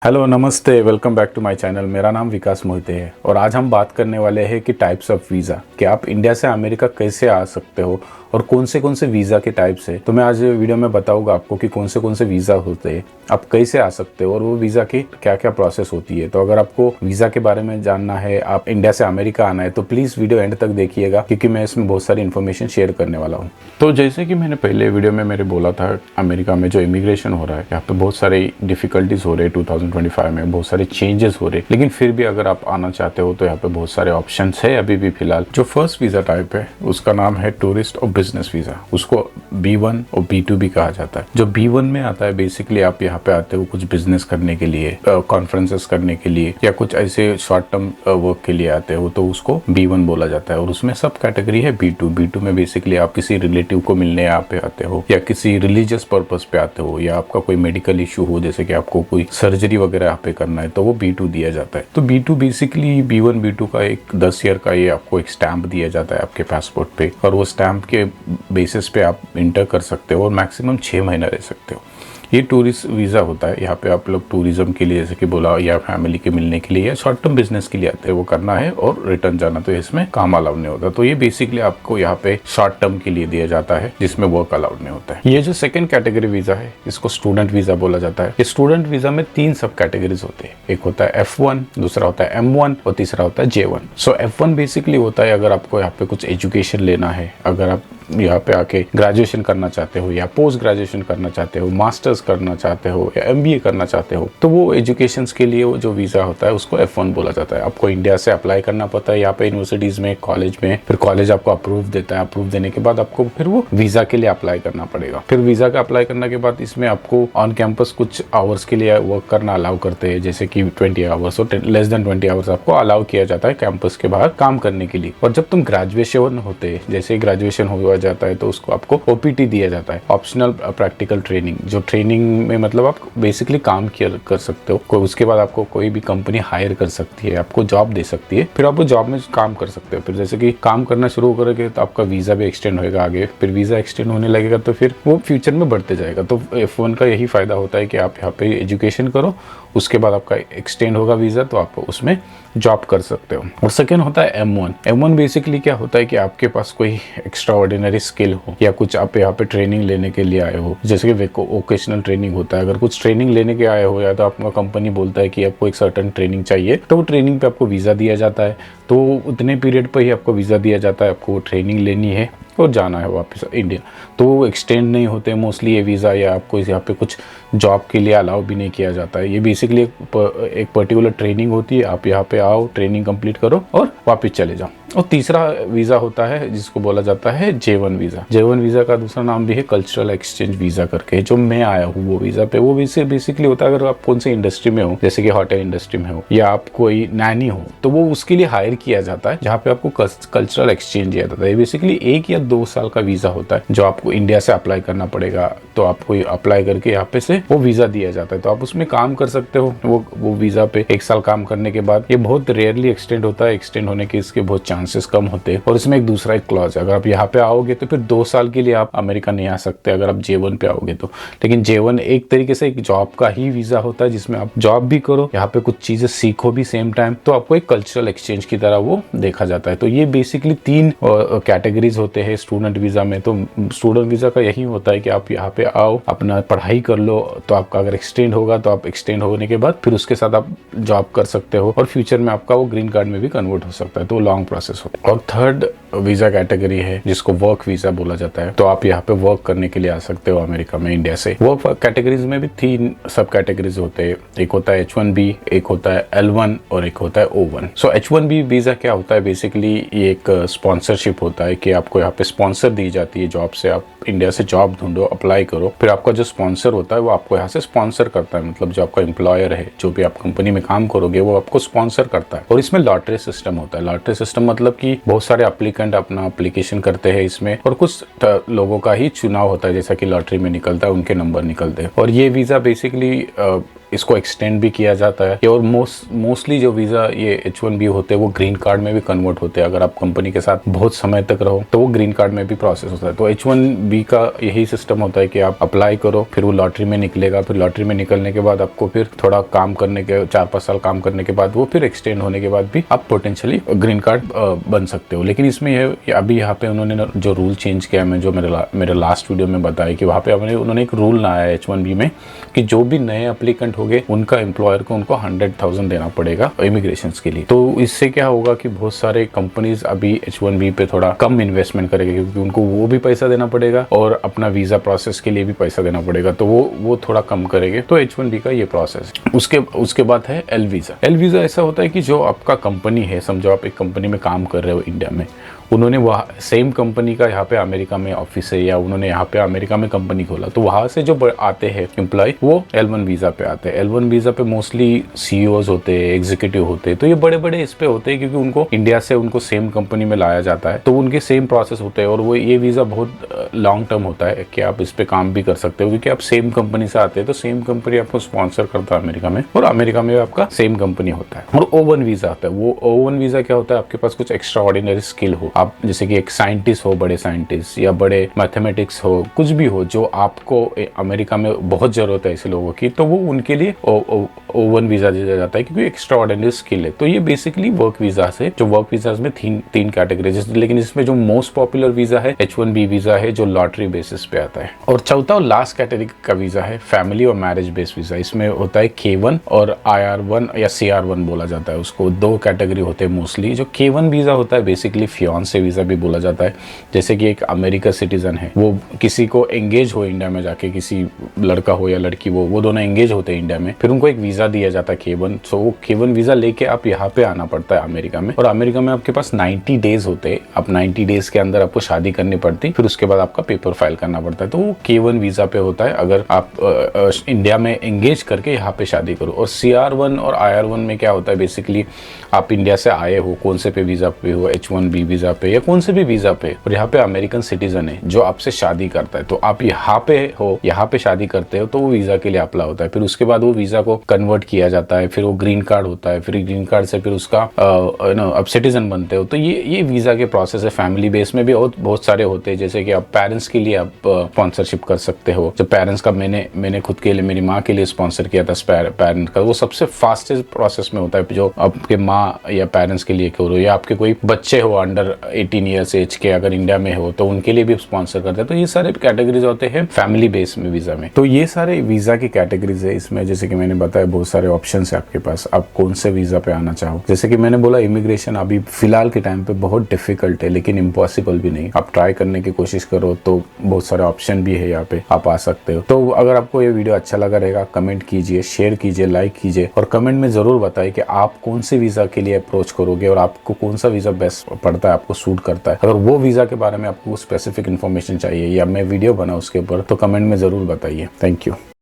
Hello नमस्ते, welcome back to my channel. मेरा नाम विकास मोहिते है और आज हम बात करने वाले हैं कि टाइप्स ऑफ वीज़ा, कि आप इंडिया से अमेरिका कैसे आ सकते हो और कौन से वीज़ा के टाइप्स है। तो मैं आज वीडियो में बताऊंगा आपको कि कौन से वीज़ा होते हैं, आप कैसे आ सकते हो और वो वीज़ा की क्या क्या प्रोसेस होती है। तो अगर आपको वीज़ा के बारे में जानना है, आप इंडिया से अमेरिका आना है, तो प्लीज़ वीडियो एंड तक देखिएगा क्योंकि मैं इसमें बहुत सारी इन्फॉर्मेशन शेयर करने वाला हूँ। तो जैसे कि मैंने पहले वीडियो में मेरे बोला था, अमेरिका में जो इमिग्रेशन हो रहा है, यहाँ पे बहुत सारी डिफिकल्टीज हो रहे हैं। 2025 में बहुत सारे चेंजेस हो रहे, लेकिन फिर भी अगर आप आना चाहते हो तो यहाँ पे बहुत सारे ऑप्शंस है अभी भी फिलहाल। जो फर्स्ट वीजा टाइप है उसका नाम है टूरिस्ट और बिजनेस वीजा, उसको B1 और B2 भी कहा जाता है। जो B1 में आता है, बेसिकली आप यहाँ पे आते हो कुछ बिजनेस करने के लिए, कॉन्फ्रेंसेस करने के लिए या कुछ ऐसे शॉर्ट टर्म वर्क के लिए आते हो, तो उसको B1 बोला जाता है। और उसमें सब कैटेगरी है B2 में बेसिकली आप किसी रिलेटिव को मिलने यहाँ पे आते हो या किसी रिलीजियस पर्पज पे आते हो या आपका कोई मेडिकल इशू हो, जैसे कि आपको कोई सर्जरी वगैरह यहाँ पे करना है, तो वो B2 दिया जाता है। तो B2 बेसिकली B1 B2 का एक 10 ईयर का ये आपको एक स्टैंप दिया जाता है आपके पासपोर्ट पे, और वो स्टैंप के बेसिस पे आप इंटर कर सकते हो और मैक्सिमम 6 महीना रह सकते हो। ये टूरिस्ट वीज़ा होता है। यहाँ पे आप लोग टूरिज्म के लिए, जैसे कि बोला, या फैमिली के मिलने के लिए या शॉर्ट टर्म बिजनेस के लिए आते हैं, वो करना है और रिटर्न जाना, तो इसमें काम अलाउड नहीं होता। तो ये बेसिकली आपको यहाँ पे शॉर्ट टर्म के लिए दिया जाता है, जिसमें वर्क अलाउड नहीं होता है। ये जो सेकंड कैटेगरी वीज़ा है, इसको स्टूडेंट वीज़ा बोला जाता है। ये स्टूडेंट वीज़ा में 3 सब कैटेगरीज होते हैं। एक होता है F1, दूसरा होता है M1 और तीसरा होता है J1। सो F1 बेसिकली होता है अगर आपको यहाँ पे कुछ एजुकेशन लेना है, अगर आप यहाँ पे आके ग्रेजुएशन करना चाहते हो या पोस्ट ग्रेजुएशन करना चाहते हो, मास्टर्स करना चाहते हो या MBA करना चाहते हो, तो वो एजुकेशन के लिए वो जो वीज़ा होता है उसको F1 बोला जाता है। आपको इंडिया से अप्लाई करना पड़ता है यहाँ पे यूनिवर्सिटीज़ में, कॉलेज में, फिर कॉलेज आपको अप्रूव देता है। अप्रूव देने के बाद आपको फिर वो वीज़ा के लिए अप्लाई करना पड़ेगा। फिर वीज़ा का अप्लाई करने के बाद इसमें आपको ऑन कैंपस कुछ आवर्स के लिए वर्क करना अलाउ करते हैं, जैसे कि 20 आवर्स और लेस देन 20 आवर्स आपको अलाउ किया जाता है कैंपस के बाहर काम करने के लिए। और जब तुम ग्रेजुएशन होते हैं, जैसे ग्रेजुएशन हो जाता है, तो उसको आपको OPT दिया जाता है, ऑप्शनल प्रैक्टिकल ट्रेनिंग। जो ट्रेनिंग में मतलब आप बेसिकली काम कर सकते हो, उसके बाद आपको कोई भी कंपनी हायर कर सकती है, आपको जॉब दे सकती है, फिर आप वो जॉब में काम कर सकते हो। फिर जैसे कि काम करना शुरू करोगे तो आपका वीज़ा भी एक्सटेंड होएगा आगे, फिर वीज़ा एक्सटेंड होने लगेगा तो फिर वो फ्यूचर में बढ़ते जाएगा। तो F1 का यही फायदा होता है कि आप यहाँ पे एजुकेशन करो, उसके बाद आपका एक्सटेंड होगा वीज़ा, तो आप उसमें जॉब कर सकते हो। और सेकेंड होता है M1 बेसिकली क्या होता है कि आपके पास कोई एक्स्ट्रा ऑर्डिनरी स्किल हो या कुछ आप यहाँ पे ट्रेनिंग लेने के लिए आए हो, जैसे कि वोकेशनल ट्रेनिंग होता है। अगर कुछ ट्रेनिंग लेने के आए हो या तो आपका कंपनी बोलता है कि आपको एक सर्टेन ट्रेनिंग चाहिए, तो वो ट्रेनिंग पे आपको वीज़ा दिया जाता है। तो उतने पीरियड पर ही आपको वीज़ा दिया जाता है, आपको वो ट्रेनिंग लेनी है और जाना है वापस इंडिया। तो वो एक्सटेंड नहीं होते मोस्टली ये वीज़ा, या आपको यहाँ पे कुछ जॉब के लिए अलाउ भी नहीं किया जाता है। ये बेसिकली एक पर्टिकुलर ट्रेनिंग होती है, आप यहाँ पे आओ, ट्रेनिंग कंप्लीट करो और वापस चले जाओ। और तीसरा वीज़ा होता है जिसको बोला जाता है J1 वीज़ा। J1 वीज़ा का दूसरा नाम भी है कल्चरल एक्सचेंज वीज़ा करके। जो मैं आया हूँ वो वीज़ा पे, वो वीज़ा बेसिकली होता है अगर आप कौन सी इंडस्ट्री में हो, जैसे कि होटल इंडस्ट्री में हो या आप कोई नैनी हो, तो वो उसके लिए हायर किया जाता है, जहाँ पे आपको कल्चरल एक्सचेंज दिया जाता है। ये बेसिकली 1 या 2 साल का वीज़ा होता है जो आपको इंडिया से अप्लाई करना पड़ेगा। तो आपको अप्लाई करके यहाँ पे से वो वीज़ा दिया जाता है, तो आप उसमें काम कर सकते हो। वो वीज़ा पे 1 साल काम करने के बाद ये बहुत रेयरली एक्सटेंड होता है, एक्सटेंड होने के इसके बहुत चांसेस कम होते हैं। और इसमें एक दूसरा एक क्लॉज है, अगर आप यहाँ पे आओगे तो फिर 2 साल के लिए आप अमेरिका नहीं आ सकते अगर आप J1 पे आओगे तो। लेकिन J1 एक तरीके से एक जॉब का ही वीज़ा होता है, जिसमें आप जॉब भी करो, यहाँ पे कुछ चीज़ें सीखो भी सेम टाइम, तो आपको एक कल्चरल एक्सचेंज की तरह वो देखा जाता है। तो ये बेसिकली 3 कैटेगरीज होते हैं स्टूडेंट वीज़ा में। तो स्टूडेंट वीज़ा का यही होता है कि आप यहाँ पे आओ, अपना पढ़ाई कर लो, तो आपका अगर एक्सटेंड होगा तो आप एक्सटेंड होने के बाद फिर उसके साथ आप जॉब कर सकते हो और फ्यूचर में आपका वो ग्रीन कार्ड में भी कन्वर्ट हो सकता है। तो लॉन्ग प्रोसेस होता है। और थर्ड वीज़ा कैटेगरी है जिसको वर्क वीज़ा बोला जाता है। तो आप यहाँ पे वर्क करने के लिए आ सकते हो अमेरिका में इंडिया से। वर्क कैटेगरीज में भी 3 सब कैटेगरीज होते हैं। एक होता है H1B, एक होता है L1 और एक होता है O1। सो H1B वीज़ा क्या होता है, बेसिकली ये एक स्पॉन्सरशिप होता है कि आपको यहाँ पे स्पॉन्सर दी जाती है जॉब से। आप इंडिया से जॉब ढूंढो, अप्लाई करो, फिर आपका जो स्पॉन्सर होता है वो आपको यहाँ से स्पॉन्सर करता है। मतलब जो आपका एम्प्लॉयर है, जो भी आप कंपनी में काम करोगे, वो आपको स्पॉन्सर करता है। और इसमें लॉटरी सिस्टम होता है। लॉटरी सिस्टम मतलब कि बहुत सारे एप्लीकेंट अपना एप्लीकेशन करते हैं इसमें, और कुछ लोगों का ही चुनाव होता है, जैसा कि लॉटरी में निकलता है, उनके नंबर निकलते हैं। और ये वीज़ा बेसिकली इसको एक्सटेंड भी किया जाता है। और मोस्टली जो वीज़ा ये H1B होते हैं वो ग्रीन कार्ड में भी कन्वर्ट होते हैं। अगर आप कंपनी के साथ बहुत समय तक रहो तो वो ग्रीन कार्ड में भी प्रोसेस होता है। तो H1B का यही सिस्टम होता है कि आप अप्लाई करो, फिर वो लॉटरी में निकलेगा, फिर लॉटरी में निकलने के बाद आपको फिर थोड़ा काम करने के 4-5 साल काम करने के बाद वो फिर एक्सटेंड होने के बाद भी आप पोटेंशियली ग्रीन कार्ड बन सकते हो। लेकिन इसमें अभी यहाँ पे उन्होंने जो रूल चेंज किया है, जो मेरे लास्ट वीडियो में बताया कि वहाँ पे उन्होंने एक रूल लाया है H1B में कि जो भी नए एप्लीकेंट होंगे उनका एम्प्लॉयर को उनको 100,000 देना पड़ेगा इमिग्रेशन के लिए। तो इससे क्या होगा कि बहुत सारे कंपनीज अभी H1B पे थोड़ा कम इन्वेस्टमेंट करेंगे, क्योंकि उनको वो भी पैसा देना पड़ेगा और अपना वीजा प्रोसेस के लिए भी पैसा देना पड़ेगा, तो वो थोड़ा कम करेंगे। तो H1B का ये प्रोसेस। उसके बाद है एल वीजा। एल वीजा ऐसा होता है कि जो आपका कंपनी है, समझो आप एक कंपनी में काम कर रहे हो इंडिया में, उन्होंने वहाँ सेम कंपनी का यहाँ पे अमेरिका में ऑफिस है या उन्होंने यहाँ पे अमेरिका में कंपनी खोला, तो वहाँ से जो आते हैं एम्प्लॉय वो L1 वीज़ा पे आते हैं। L1 वीज़ा पे मोस्टली CEOs होते हैं, एग्जीक्यूटिव होते हैं, तो ये बड़े बड़े इस पे होते हैं क्योंकि उनको इंडिया से उनको सेम कंपनी में लाया जाता है, तो उनके सेम प्रोसेस होते हैं। और वो ये वीज़ा बहुत लॉन्ग टर्म होता है कि आप इस पे काम भी कर सकते हो, क्योंकि आप सेम कंपनी से आते हैं तो सेम कंपनी आपको स्पॉन्सर करता है अमेरिका में, और अमेरिका में आपका सेम कंपनी होता है। और O1 वीज़ा होता है। वो O1 वीज़ा क्या होता है, आपके पास कुछ एक्स्ट्रा ऑर्डिनरी स्किल हो, आप जैसे कि एक साइंटिस्ट हो, बड़े साइंटिस्ट या बड़े मैथमेटिक्स हो, कुछ भी हो जो आपको अमेरिका में बहुत जरूरत है ऐसे लोगों की, तो वो उनके लिए O1 वीजा दिया जाता है क्योंकि एक्स्ट्रा ऑर्डिनरी स्किल है। तो ये बेसिकली वर्क वीजा से, जो वर्क वीजा में तीन कैटेगरीज, लेकिन इसमें जो मोस्ट पॉपुलर वीजा है H1B वीजा है, जो लॉटरी बेसिस पे आता है। और चौथा और लास्ट कैटेगरी का वीजा है फैमिली और मैरिज बेस्ड वीजा। इसमें होता है K1 और IR1 या CR1 बोला जाता है उसको। दो कैटेगरी होते हैं मोस्टली। जो K1 वीजा होता है बेसिकली फियांसे वीजा भी बोला जाता है। जैसे कि एक अमेरिका सिटीजन है, वो किसी को एंगेज हो इंडिया में जाके, किसी लड़का हो या लड़की वो दोनों एंगेज होते हैं इंडिया में, फिर उनको एक वीजा दिया जाता है K1। सो वो K1 वीजा लेके आप यहाँ पे आना पड़ता है अमेरिका में, और अमेरिका में आपके पास 90 डेज होते हैं। आप 90 डेज के अंदर आपको शादी करनी पड़ती, फिर उसके बाद आपका पेपर फाइल करना पड़ता है। तो वो K1 वीजा पे होता है अगर आप इंडिया में एंगेज करके यहाँ पे शादी करो। और CR1 और IR1 में क्या होता है, बेसिकली आप इंडिया से आए हो, कौन से पे वीजा पे हो, H1B वीजा पे या कौन से भी वीजा पे, और यहाँ पे अमेरिकन सिटीजन है जो आपसे शादी करता है, तो आप यहाँ पे हो, यहाँ पे शादी करते हो, तो वो वीजा के लिए अप्लाई होता है। फिर उसके बाद वो वीजा को कन्वर्ट किया जाता है, फिर वो ग्रीन कार्ड होता है, फिर ग्रीन कार्ड से फिर उसका आप सिटीजन बनते हो। तो ये वीजा के प्रोसेस है। फैमिली बेस में भी बहुत सारे होते हैं, जैसे कि आप पेरेंट्स के लिए आप स्पॉन्सरशिप कर सकते हो। जब पेरेंट्स का मैंने खुद के लिए, मेरी माँ के लिए स्पॉन्सर किया था पेरेंट का, वो सबसे फास्टेस्ट प्रोसेस में होता है जो आपके माँ या पेरेंट्स के लिए करो, या आपके कोई बच्चे हो अंडर 18 ईयर्स एज के अगर इंडिया में हो तो उनके लिए भी स्पॉन्सर करते हैं। तो ये सारे कैटेगरीज होते हैं फैमिली बेस में वीजा में। तो ये सारे वीजा की कैटेगरीज है। इसमें जैसे कि मैंने बताया बहुत सारे ऑप्शंस है आपके पास, आप कौन से वीजा पे आना चाहो। जैसे कि मैंने बोला इमिग्रेशन अभी फिलहाल के टाइम पे बहुत डिफिकल्ट है, लेकिन इम्पॉसिबल भी नहीं। आप ट्राई करने की कोशिश करो तो बहुत सारे ऑप्शन भी है, यहाँ पे आप आ सकते हो। तो अगर आपको ये वीडियो अच्छा लगा रहेगा, कमेंट कीजिए, शेयर कीजिए, लाइक कीजिए, और कमेंट में जरूर बताइए कि आप कौन से वीजा के लिए अप्रोच करोगे और आपको कौन सा वीजा बेस्ट पड़ता है, आपको सूट करता है। अगर वो वीजा के बारे में आपको स्पेसिफिक इन्फॉर्मेशन चाहिए या मैं वीडियो बना उसके ऊपर, तो कमेंट में जरूर बताइए। Thank you.